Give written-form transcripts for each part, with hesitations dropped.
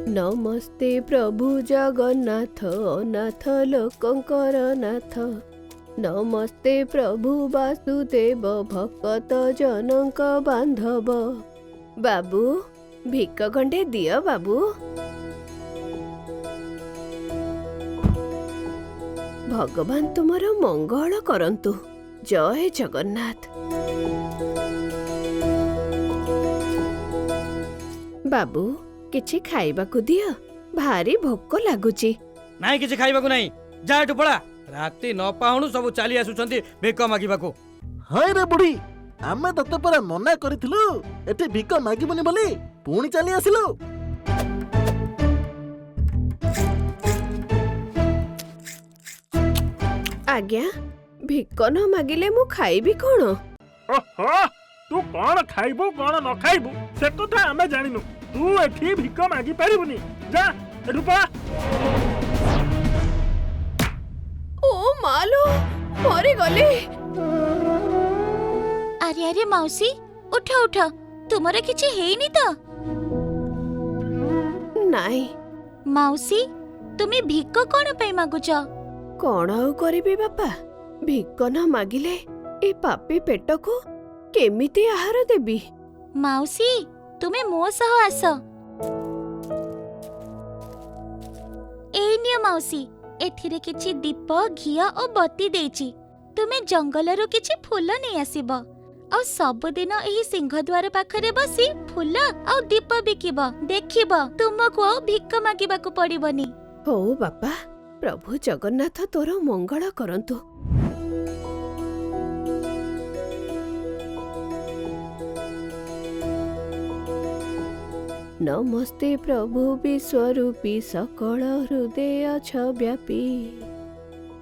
नमस्ते प्रभु जगन्नाथ नाथ लोकंकर नाथ। नमस्ते प्रभु वासुदेव भक्त जनक बांधव। बाबू भिक खंडे दियो बाबू। भगवान तुमर मंगल करंतु। जय जगन्नाथ। बाबू किछि खाइबाकू दियो, भारी भोक लागुची। नाही किछि खाइबाकू नाही, जा एठु पळा। राती न पाहुणु सब चाली आसुचंती भिक मागिबाकू। हाय रे बुढ़ी, आमे तते पर मना करिथिलु एठी भिक मागिबनी बोली, पुणी चाली आसिलु। आज्ञा भिक न मागिले मु खाइबी कोन? ओहो, तू कौन खाइबू कौन न खाइबू से कथा आमे जानिनु। तू एठी भिक मागी पारिबुनी, जा एठु पळा। ओ मालो मरि गले। अरे अरे मौसी उठ उठ, तुमर किछि हेइनी तो? नाई मौसी तुमी भिक कोन पे मागुच? कोन आउ करिबी बापा, भिक न मागिले ए पापी पेट को केमिति आहार देबी? मौसी तुमे मो सह आस। ए नियो मौसी, एथिरे किछि दीप घिया और बत्ती देछि। तुमे जंगल रो किछि फूल नै आसीब और सब दिन एही सिंहद्वार पाखरे बसी फूल और दीप बिकिब। देखिब तुमको भिक मागिबाकू पड़िबनी। हो बापा, प्रभु जगन्नाथ तोर मंगल करंतु। नमस्ते प्रभु विश्वरूपी सकल हृदय छ व्यापी।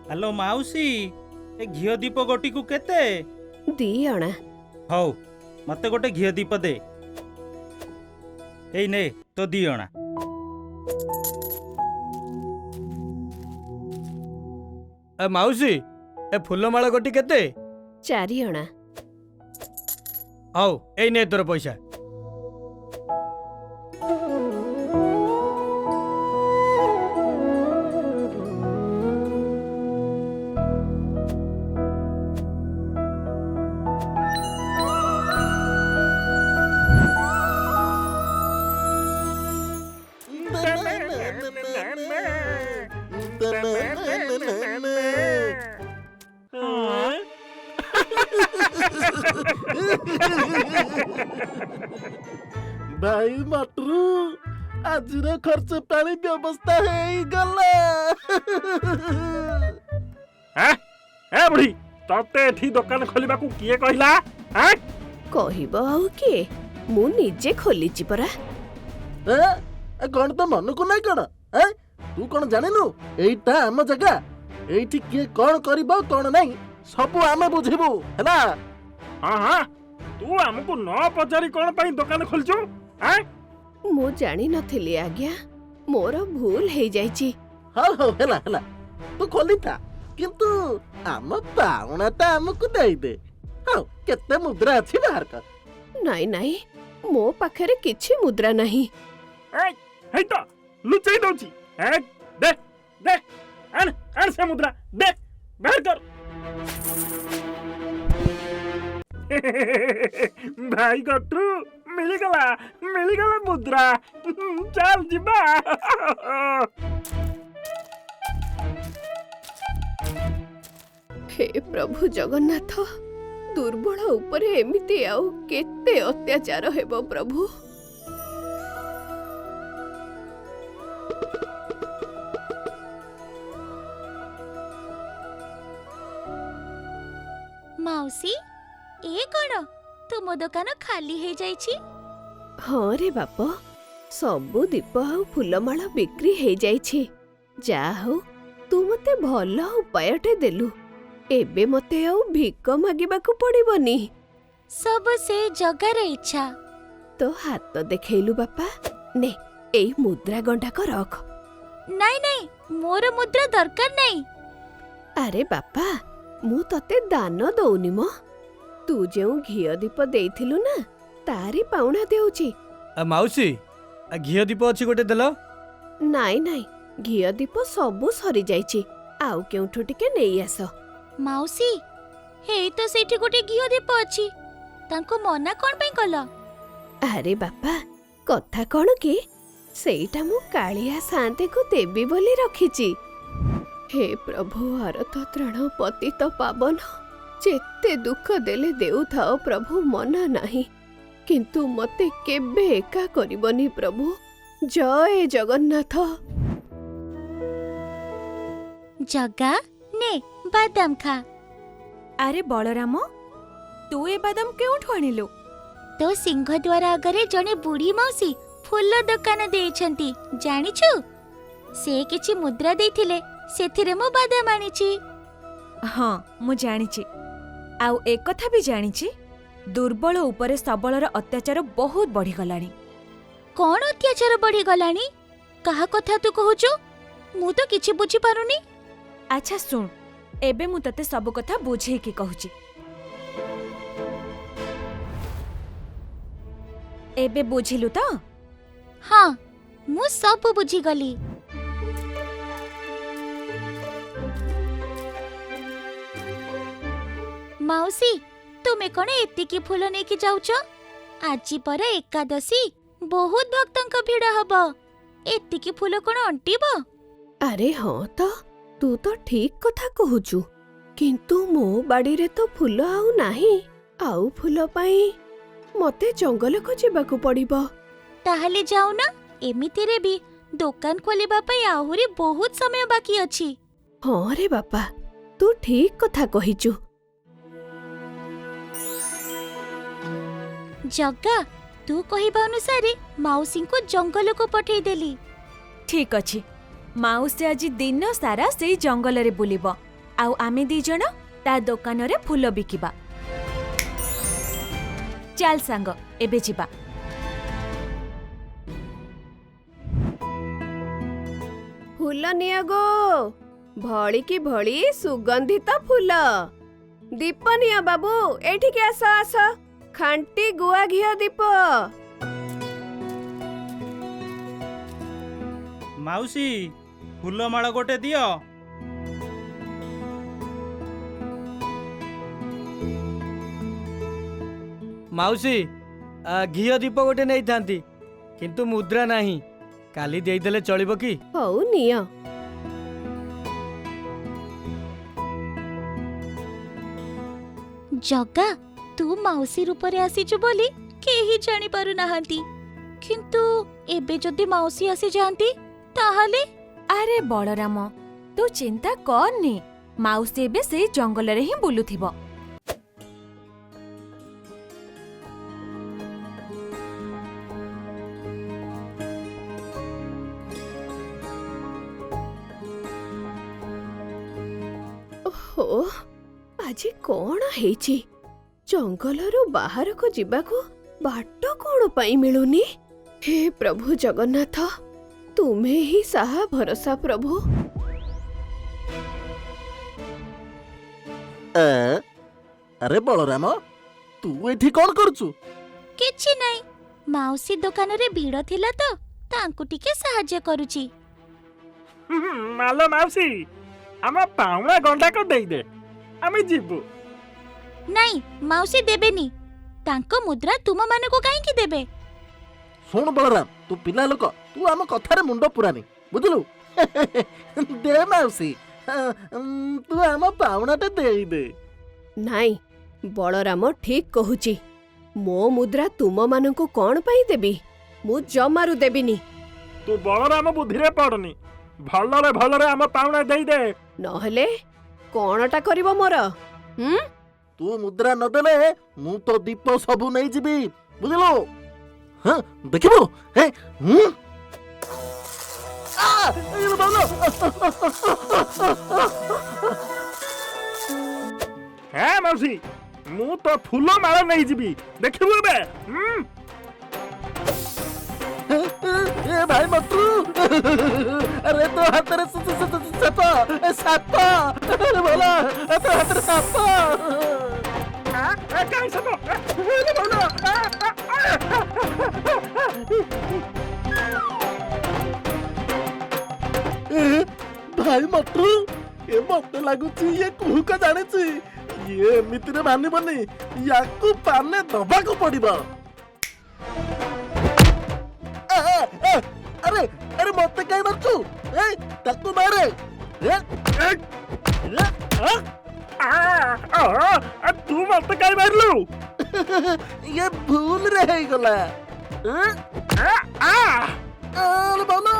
हेलो माउसी, ए घियो दीप गोटी को केते? 2 अणा। हौ मते गोटे घियो दीप दे। एई ने तो 2 अणा। ए माउसी, ए फूलमाला गोटी केते? 4 अणा। हौ एई ने तोर पैसा। भाई मटरू, आजिर खर्च पानी व्यवस्था है गला। ए बुढ़ी, तते एठी दुकान खोलिबाकू किए कहिला? हैं कहिबो आउ के, मु निजे खोलिची परा। कौन तो मन को नहीं कौन? तू कौन जानिनु एइटा आम जगह। एइठी किए कौन करिबो कौन नहीं सब आमे बुझिबू हैला। हां हां, तू हमको न पचारी कौन पई दुकान खोलछु? हैं मु जानी नथिली आज्ञा, मोर भूल हे जाईची। हो हैला हैला, तू खोली था किंतु आम पाउणाटा हमको देई दे। हां केते मुद्रा अछि बाहर कर। नाई नाई, मो पाखरे किछि मुद्रा नहीं। ए हेई तो लुचई दउची। ए दे दे, आन से मुद्रा दे, बाहर कर। भाई गट्टू मिलिगला मुद्रा। चल जिबा। हे प्रभु जगन्नाथ, दुर्बल उपरे एमिति आउ केते अत्याचार हेबो प्रभु। मौसी ए कोन तुम दुकान खाली हे जाईची? हाँ रे बाप, सबु दीप आउ फूलमाला बिक्री हे जाईची। जा हो, तू मते भल उपायटे देलु। एबे मते आउ भिक मागिबाकू पड़िबनी। सब से जगार इच्छा। तो हाथ देखैलु बापा, ने एई मुद्रा गंडाक रख। नहीं नहीं, मोर मुद्रा दरकार नहीं। अरे बापा, मु तते दान दौनी म। तू जेउ घियो दीप देइथिलु ना, तारी पाउणा देउची। माउसी, घियो दीप अछि गोटे देलो। ନାଇଁ ନାଇଁ, ଘିଅ ଦୀପ ସବୁ ସରି ଯାଇଛି। ଆଉ କେଉଁଠୁ ଟିକେ ନେଇ ଆସ। ମାଉସୀ, ହେଇ ତ ସେଇଠି ଗୋଟେ ଘିଅ ଦୀପ ଅଛି। ତାଙ୍କୁ ମନା କଣ ପାଇଁ କଲ? ଆରେ ବାପା, କଥା କଣ କି, ସେଇଟା ମୁଁ କାଳିଆ ସାଆନ୍ତେକୁ ଦେବି ବୋଲି ରଖିଛି। ହେ ପ୍ରଭୁ ଆରତ ତ୍ରାଣ ପତିତ ପାବନ, ଯେତେ ଦୁଃଖ ଦେଲେ ଦେଉଥାଅ ପ୍ରଭୁ, ମନା ନାହିଁ, କିନ୍ତୁ ମତେ କେବେ ଏକା କରିବନି ପ୍ରଭୁ। ଜୟ ଜଗନ୍ନାଥ। ଜଗା, ନେ ବାଦାମ ଖା। ଆରେ ବଳରାମ, ତୁ ଏ ବାଦାମ କେଉଁଠୁ ଆଣିଲୁ? ତୋ ସିଂହଦ୍ୱାର ଆଗରେ ଜଣେ ବୁଢୀ ମାଉସୀ ଫୁଲ ଦୋକାନ ଦେଇଛନ୍ତି, ଜାଣିଛୁ? ସେ କିଛି ମୁଦ୍ରା ଦେଇଥିଲେ, ସେଥିରେ ମୁଁ ବାଦାମ ଆଣିଛି। ହଁ, ମୁଁ ଜାଣିଛି। ଆଉ ଏକଥା ବି ଜାଣିଛି, ଦୁର୍ବଳ ଉପରେ ସବଳର ଅତ୍ୟାଚାର ବହୁତ ବଢିଗଲାଣି। କଣ ଅତ୍ୟାଚାର ବଢିଗଲାଣି? କାହା କଥା ତୁ କହୁଛୁ? ମୁଁ ତ କିଛି ବୁଝିପାରୁନି। ଆଚ୍ଛା ଶୁଣ, ଏବେ ମୁଁ ତତେ ସବୁ କଥା ବୁଝେଇକି କହୁଛି। ଏବେ ବୁଝିଲୁ ତ? ହଁ, ମୁଁ ସବୁ ବୁଝିଗଲି। ମାଉସୀ, ତୁମେ କଣ ଏତିକି ଫୁଲ ନେଇକି ଯାଉଛ? ଆଜି ପରା ଏକାଦଶୀ, ବହୁତ ଭକ୍ତଙ୍କ ଭିଡ଼ ହବ। ଏତିକି ଫୁଲ କଣ ଅଣ୍ଟିବ? ଆରେ ହଁ ତ, ତୁ ତ ଠିକ କଥା କହୁଛୁ, କିନ୍ତୁ ମୋ ବାଡିରେ ତ ଫୁଲ ଆଉ ନାହିଁ। ଆଉ ଫୁଲ ପାଇଁ ମତେ ଜଙ୍ଗଲକୁ ଯିବାକୁ ପଡିବ। ତାହେଲେ ଯାଉନା, ଏମିତିରେ ବି ଦୋକାନ ଖୋଲିବା ପାଇଁ ଆହୁରି ବହୁତ ସମୟ ବାକି ଅଛି। ହଁ ରେ ବାପା, ତୁ ଠିକ କଥା କହିଛୁ। ଜଗା, ତୁ କହିବା ଅନୁସାରେ ମାଉସୀଙ୍କୁ ଜଙ୍ଗଲକୁ ପଠେଇଦେଲି। ଠିକ ଅଛି, ମାଉସୀ ଆଜି ଦିନ ସାରା ସେଇ ଜଙ୍ଗଲରେ ବୁଲିବ, ଆଉ ଆମେ ଦି ଜଣ ତା ଦୋକାନରେ ଫୁଲ ବିକିବା। ଚାଲ ସାଙ୍ଗ, ଏବେ ଯିବା। ଫୁଲ ନିଅ ଗୋ, ଭଳିକି ଭଳି ସୁଗନ୍ଧିତ ଫୁଲ। ଦୀପ ନିଅ ବାବୁ, ଏଠିକି ଆସ ଆସ, ଖାଣ୍ଟି ଗୁଆ ଘିଅ ଦୀପ। ମାଉସୀ, ଫୁଲମାଳ ଗୋଟେ ଦିଅ। ମାଉସୀ, ଘିଅ ଦୀପ ଗୋଟେ ନେଇଥାନ୍ତି, କିନ୍ତୁ ମୁଦ୍ରା ନାହିଁ। କାଲି ଦେଇଦେଲେ ଚଳିବ କି? ହଉ ନିଅ। ଜଗା, ତୁ ମାଉସୀ ରୂପରେ ଆସିଛୁ ବୋଲି କେହି ଜାଣିପାରୁନାହାନ୍ତି, କିନ୍ତୁ ଏବେ ଯଦି ମାଉସୀ ଆସିଯାଆନ୍ତି ତାହେଲେ? ଆରେ ବଳରାମ, ତୁ ଚିନ୍ତା କରନି, ମାଉସୀ ଏବେ ସେଇ ଜଙ୍ଗଲରେ ହିଁ ବୁଲୁଥିବ। ଓହୋ, ଆଜି କଣ ହେଇଛି? ଜଙ୍ଗଲରୁ ବାହାରକୁ ଯିବାକୁ ବାଟ କଣ ପାଇଁ ମିଳୁନି? ହେ ପ୍ରଭୁ ଜଗନ୍ନାଥ, ତୁମେ ହିଁ ସାହା ଭରସା ପ୍ରଭୁ। ଆରେ ବଳରାମ, ତୁ ଏଠି କଣ କରୁଛୁ? କିଛି ନାହିଁ, ମାଉସୀ ଦୋକାନରେ ଭିଡ଼ ଥିଲା ତ, ତାଙ୍କୁ ଟିକେ ସାହାଯ୍ୟ କରୁଛି। ମାଲୋ ମାଉସୀ, ଆମ ପାଉଣା ଗଣ୍ଡାକ ଦେଇଦେ, ଆମେ ଯିବୁ। ନାଇଁ, ମାଉସୀ ଦେବେନି। ତାଙ୍କ ମୁଦ୍ରା ତୁମମାନଙ୍କୁ କାହିଁକି ଦେବେ? ଶୁଣ ବଳରାମ, ତୁ ପିଲା ଲୋକ, ତୁ ଆମ କଥାରେ ମୁଣ୍ଡ ପୁରାନି, ବୁଝିଲୁ? ଦେ ମାଉସୀ, ତୁ ଆମ ପାଉଣାଟେ ଦେଇଦେ। ନାଇଁ, ବଳରାମ ଠିକ କହୁଛି। ମୋ ମୁଦ୍ରା ତୁମମାନଙ୍କୁ କଣ ପାଇଁ ଦେବି? ମୁଁ ଜମାରୁ ଦେବିନି। ତୁ ବଳରାମ ବୁଦ୍ଧିରେ ପଡନି, ଭଲରେ ଭଲରେ ଆମ ପାଉଣା ଦେଇଦେ। ନହେଲେ କଣଟା କରିବ ମୋର? ତୁ ମୁଦ୍ରା ନଦେଲେ ମୁଁ ତ ଦୀପ ସବୁ ନେଇଯିବି, ବୁଝିଲୁ? ହଁ, ଦେଖିବୁ? ହେ, ହେ ମାଉସୀ, ମୁଁ ତ ଫୁଲ ମାଳ ନେଇଯିବି, ଦେଖିବୁ ଏବେ? ଏ ଭାଇ ମତୁ, ଆରେ ତୋ ହାତରେ ସାପ, ସାପ, ଭଲ, ତୋ ହାତରେ ସାପ। କାହିଁ ସାପ? ଭାଇ ମଟୁ ଏ ମତେ ଲାଗୁଛି ଇଏ କୁହୁକ ଜାଣିଛି। ଇଏ ଏମିତିରେ ମାନିବନି, ୟାକୁ ପାନେ ଦବାକୁ ପଡିବ। ଆରେ ଆରେ ମତେ କାଇଁ ମାରୁଛୁ? ତାକୁ ମାରେ। ତୁ ମତେ କାଇଁ ମାରିଲୁ? ଇଏ ଭୁଲରେ ହେଇଗଲା। ଆରେ ବାବା,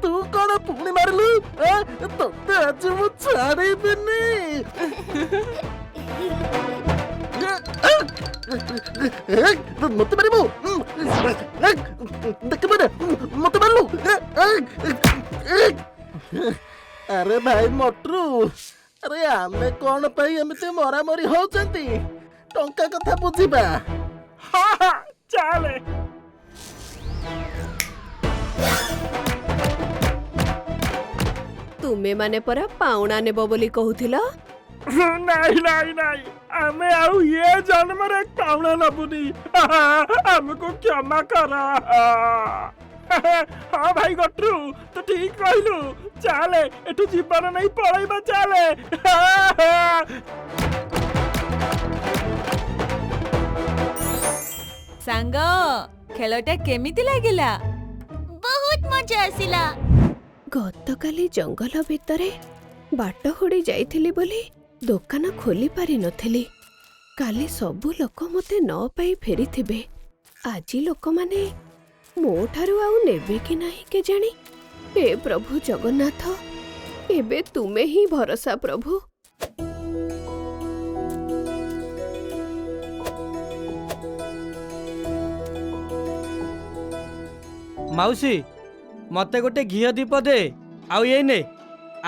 ତୁ କଣ ପୁଣି ମାରିଲୁ? ତତେ ଆଜି ମୁଁ ଛାଡ଼ିବିନି। ମତେ ମାରିବୁ? ଦେଖିବାରେ ମତେ ମାରିଲୁ? ଆରେ ଭାଇ ମଟୁ, ଆରେ ଆମେ କଣ ପାଇଁ ଏମିତି ମରାମରି ହଉଛନ୍ତି? ଟଙ୍କା କଥା ବୁଝିବା। ଚାଲେ। ତୁମେ ମାନେ ପରା ପାଉଣା ନେବ ବୋଲି କହୁଥିଲ। ନାଇଁ ନାଇଁ ନାଇଁ, ଆମେ ଆଉ ଏ ଜନ୍ମରେ ପାଉଣା ନବୁନି। ଆମକୁ କ୍ଷମା କର। ହଁ ଭାଇ ଗଟ୍ରୁ, ତୁ ଠିକ କହିଲୁ। ଚାଲେ ଏଠୁ ଜୀବନ ନେଇ ପଳେଇବା। ଚାଲେ। ସାଙ୍ଗ, ଖେଳଟା କେମିତି ଲାଗିଲା? ବହୁତ ମଜା ଆସିଲା। ଗତକାଲି ଜଙ୍ଗଲ ଭିତରେ ବାଟ ହୁଡ଼ି ଯାଇଥିଲି ବୋଲି ଦୋକାନ ଖୋଲି ପାରିନଥିଲି। କାଲି ସବୁ ଲୋକ ମତେ ନ ପାଇ ଫେରିଥିବେ। ଆଜି ଲୋକମାନେ ମୋ ଠାରୁ ଆଉ ନେବେ କି ନାହିଁ କେଜାଣି। ହେ ପ୍ରଭୁ ଜଗନ୍ନାଥ, ଏବେ ତୁମେ ହିଁ ଭରସା ପ୍ରଭୁ। ମାଉସୀ, ମତେ ଗୋଟେ ଘିଅ ଦୀପ ଦେ। ଆଉ ଏଇ ନେ,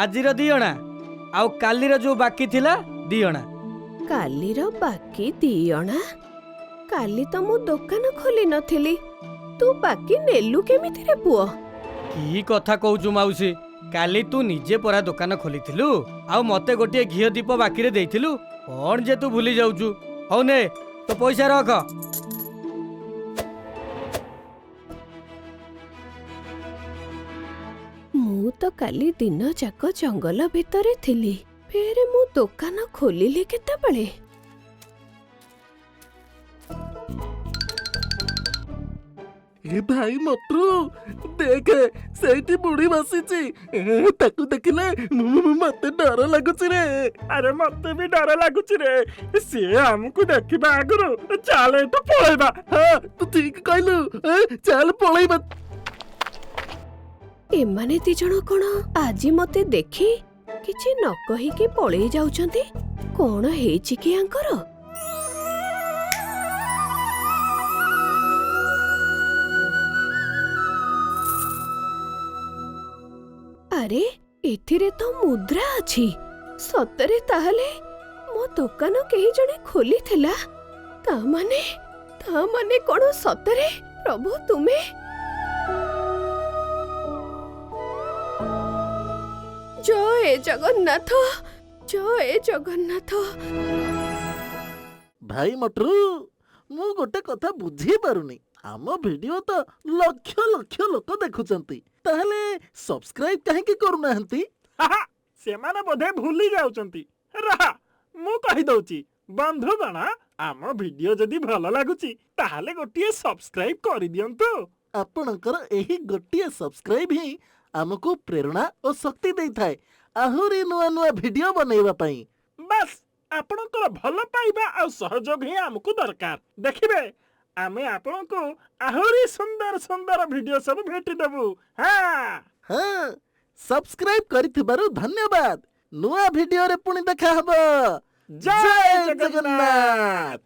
ଆଜିର 2 ଅଣା, ଆଉ କାଲିର ଯୋଉ ବାକି ଥିଲା 2 ଅଣା। କାଲିର ବାକି 2 ଅଣା? କାଲି ତ ମୁଁ ଦୋକାନ ଖୋଲି ନଥିଲି। ତୁ ବାକି ନେଲୁ କେମିତି ରେ ପୁଅ? କି କଥା କହୁଛୁ ମାଉସୀ? କାଲି ତୁ ନିଜେ ପରା ଦୋକାନ ଖୋଲିଥିଲୁ, ଆଉ ମତେ ଗୋଟିଏ ଘିଅ ଦୀପ ବାକିରେ ଦେଇଥିଲୁ। କଣ ଯେ ତୁ ଭୁଲି ଯାଉଛୁ? ହଉ ନେ, ତୋ ପଇସା ରଖ। ମୁଁ ତ କାଲି ଦିନ ଯାକ ଜଙ୍ଗଲ ଭିତରେ ଥିଲି। ଫେରେ ମୁଁ ଦୋକାନ ଖୋଲିଲି କେତେବେଳେ? ଏ ଭାଇ ମଟୁ, ଦେଖେ ସେଇଠି ବୁଢୀ ବସିଛି। ତାକୁ ଦେଖିଲେ ମତେ ଡର ଲାଗୁଛି ରେ। ଆରେ ମତେ ବି ଡର ଲାଗୁଛି ରେ। ସିଏ ଆମକୁ ଦେଖିବା ଆଗରୁ ଚାଲେ ଏଠୁ ପଳେଇବା। ତୁ ଠିକ କହିଲୁ, ଚାଲ ପଳେଇବା। ଏମାନେ 2 ଜଣ କଣ ଆଜି ମତେ ଦେଖି କିଛି ନ କହିକି ପଳେଇ ଯାଉଛନ୍ତି? କଣ ହେଇଛି କି ଆଙ୍କର? ଆରେ ଏଥିରେ ତ ମୁଦ୍ରା ଅଛି। ସତରେ ତାହେଲେ ମୋ ଦୋକାନ କେହି ଜଣେ ଖୋଲିଥିଲା। ତା ମାନେ କଣ ସତରେ ପ୍ରଭୁ ତୁମେ? ଜୟ ଜଗନ୍ନାଥ, ଜୟ ଜଗନ୍ନାଥ। ଭାଇ ମଟୁ, ମୁଁ ଗୋଟେ କଥା ବୁଝି ପାରୁନି। ଆମ ଭିଡିଓ ତ ଲକ୍ଷ ଲକ୍ଷ ଲୋକ ଦେଖୁଛନ୍ତି, ତାହେଲେ ସବସ୍କ୍ରାଇବ କାହିଁକି କରୁନାହାନ୍ତି? ସେମାନେ ବୋଧେ ଭୁଲି ଯାଉଛନ୍ତି। ମୁଁ କହିଦଉଛି ବନ୍ଧୁଗଣ, ଆମ ଭିଡିଓ ଯଦି ଭଲ ଲାଗୁଛି ତାହେଲେ ଗୋଟିଏ ସବସ୍କ୍ରାଇବ କରିଦିଅନ୍ତୁ। ଆପଣଙ୍କର ଏହି ଗୋଟିଏ ସବସ୍କ୍ରାଇବ ହିଁ ଆମକୁ ପ୍ରେରଣା ଓ ଶକ୍ତି ଦେଇଥାଏ ଆହୁରି ନୂଆ ନୂଆ ଭିଡିଓ ବନେଇବା ପାଇଁ। ବାସ୍, ଆପଣଙ୍କର ଭଲ ପାଇବା ଆଉ ସହଯୋଗ ହିଁ ଆମକୁ ଦରକାର। ଦେଖିବେ, ଆମେ ଆପଣଙ୍କୁ ଆହୁରି ସୁନ୍ଦର ସୁନ୍ଦର ଭିଡିଓ ସବୁ ଭେଟିଦେବୁ। ସବସ୍କ୍ରାଇବ କରିଥିବାରୁ ଧନ୍ୟବାଦ। ନୂଆ ଭିଡିଓରେ ପୁଣି ଦେଖା ହବ। ଜୟ ଜଗନ୍ନାଥ।